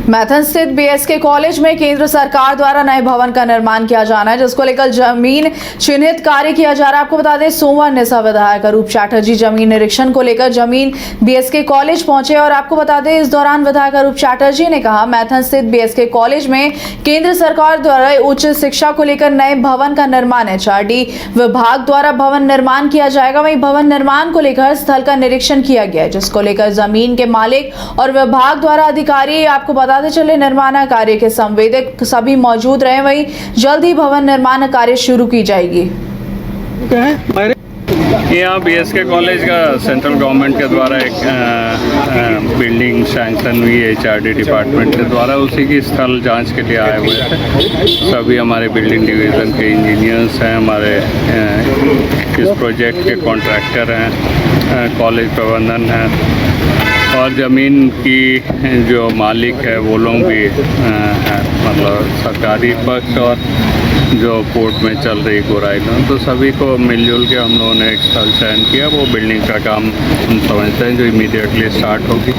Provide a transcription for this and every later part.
मैथन स्थित BSK college में केंद्र सरकार द्वारा नए भवन का निर्माण किया जाना है, जिसको लेकर जमीन चिन्हित कार्य किया जा रहा है। आपको बता दें, सोमवार नेसा विधायक अरूप चैटर्जी जमीन निरीक्षण को लेकर जमीन बीएसके कॉलेज पहुंचे और आपको बता दें, इस दौरान विधायक अरूप चैटर्जी ने कहा, मैथन स्थित बीएसके कॉलेज में केंद्र सरकार द्वारा उच्च शिक्षा को लेकर नए भवन का निर्माण है। HRD विभाग द्वारा भवन निर्माण किया जाएगा। वहीं भवन निर्माण को लेकर स्थल का निरीक्षण किया गया है, जिसको लेकर जमीन के मालिक और विभाग द्वारा अधिकारी आपको बताते चले निर्माण कार्य के संवेदक सभी मौजूद रहे। वहीं जल्द ही भवन निर्माण कार्य शुरू की जाएगी। यहाँ बीएसके कॉलेज का सेंट्रल गवर्नमेंट के द्वारा एक बिल्डिंग सैंक्शन हुई है HRD डिपार्टमेंट के द्वारा, उसी की स्थल जांच के लिए आए हुए थे। सभी हमारे बिल्डिंग डिवीज़न के इंजीनियर्स हैं, हमारे इस प्रोजेक्ट के कॉन्ट्रैक्टर हैं, कॉलेज प्रबंधन है और ज़मीन की जो मालिक है वो लोग भी हैं, मतलब सरकारी पक्ष और जो कोर्ट में चल रही गोराई लोन, तो सभी को मिलजुल के हम लोगों ने एक स्थल चयन किया। वो बिल्डिंग का काम हम समझते हैं जो इमीडिएटली स्टार्ट होगी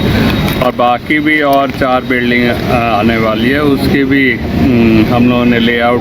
और बाकी भी और 4 बिल्डिंग आने वाली है, उसकी भी हम लोगों ने लेआउट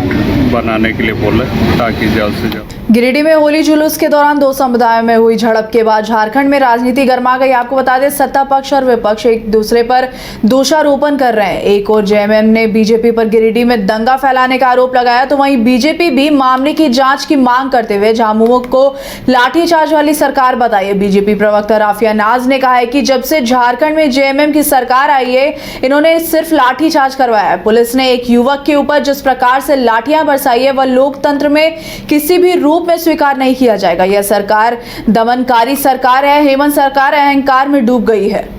बनाने के लिए बोला ताकि जल्द से जल्द। गिरिडीह में होली जुलूस के दौरान 2 समुदायों में हुई झड़प के बाद झारखंड में राजनीति गर्मा गई। आपको बता दें, सत्ता पक्ष और विपक्ष एक दूसरे पर दोषारोपण कर रहे हैं। एक और JMM ने बीजेपी पर गिरिडीह में दंगा फैलाने का आरोप लगाया, तो वहीं बीजेपी भी मामले की जांच की मांग करते हुए झामुमो को लाठीचार्ज वाली सरकार बताई है। बीजेपी प्रवक्ता राफिया नाज ने कहा है कि जब से झारखंड में JMM की सरकार आई है, इन्होंने सिर्फ लाठीचार्ज करवाया है। पुलिस ने एक युवक के ऊपर जिस प्रकार से लाठियां बरसाई है, वह लोकतंत्र में किसी भी रूप में स्वीकार नहीं किया जाएगा। यह सरकार दमनकारी सरकार है। हेमंत सरकार अहंकार में डूब गई है।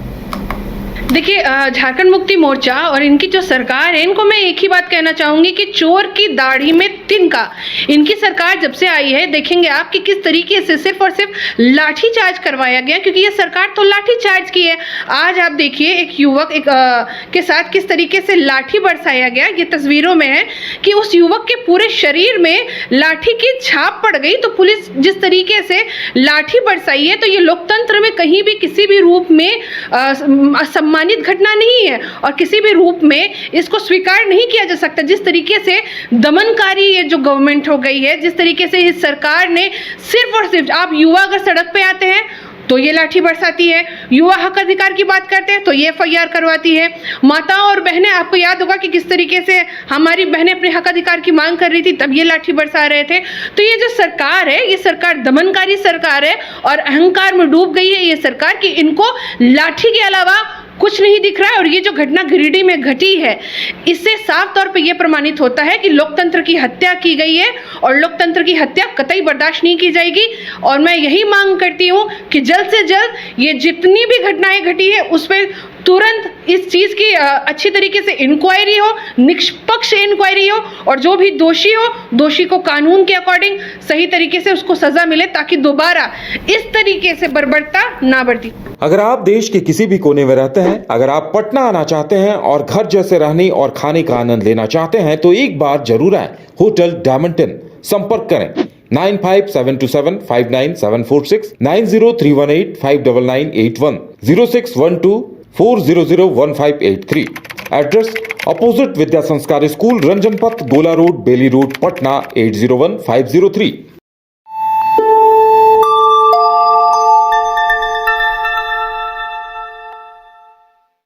देखिए, झारखंड मुक्ति मोर्चा और इनकी जो सरकार है, इनको मैं एक ही बात कहना चाहूंगी कि चोर की दाढ़ी में तिनका। इनकी सरकार जब से आई है, देखेंगे आप कि किस तरीके से सिर्फ और सिर्फ लाठी चार्ज करवाया गया, क्योंकि ये सरकार तो लाठी चार्ज की है। आज आप देखिए एक युवक के साथ किस तरीके से लाठी बरसाया गया। ये तस्वीरों में है कि उस युवक के पूरे शरीर में लाठी की छाप पड़ गई। तो पुलिस जिस तरीके से लाठी बरसाई है, तो ये लोकतंत्र में कहीं भी किसी भी रूप में सम्मानित घटना नहीं है और किसी भी रूप में इसको स्वीकार नहीं किया जा सकता। जिस तरीके से दमनकारी ये जो गवर्नमेंट हो गई है, जिस तरीके से इस सरकार ने सिर्फ और सिर्फ, आप युवा अगर सड़क पे आते हैं तो ये लाठी बरसाती है, युवा हक अधिकार की बात करते हैं तो ये FIR करवाती है। माताओं और बहनें, आपको याद होगा कि किस तरीके से हमारी बहनें अपने हक अधिकार की मांग कर रही थी, तब ये लाठी बरसा रहे थे। तो ये जो सरकार है, ये सरकार दमनकारी सरकार है और अहंकार में डूब गई है ये सरकार कि इनको लाठी के अलावा कुछ नहीं दिख रहा है। और ये जो घटना गिरिडीह में घटी है, इससे साफ तौर पे ये प्रमाणित होता है कि लोकतंत्र की हत्या की गई है और लोकतंत्र की हत्या कतई बर्दाश्त नहीं की जाएगी। और मैं यही मांग करती हूँ कि जल्द से जल्द ये जितनी भी घटनाएं घटी है उस पर तुरंत इस चीज़ की अच्छी तरीके से इंक्वायरी हो, निष्पक्ष इंक्वायरी हो और जो भी दोषी हो, दोषी को कानून के अकॉर्डिंग सही तरीके से उसको सजा मिले, ताकि दोबारा इस तरीके से बर्बरता ना बढ़ती। अगर आप देश के किसी भी कोने में रहते हैं, अगर आप पटना आना चाहते हैं और घर जैसे रहने और खाने का आनंद लेना चाहते हैं, तो एक बार जरूर आए होटल डायमंड इन। संपर्क करें 9572759746, 9031859981, 0612400158 एड्रेस अपोजिट विद्या संस्कार स्कूल, रंजन पथ, गोला रोड, बेली रोड, पटना 801503।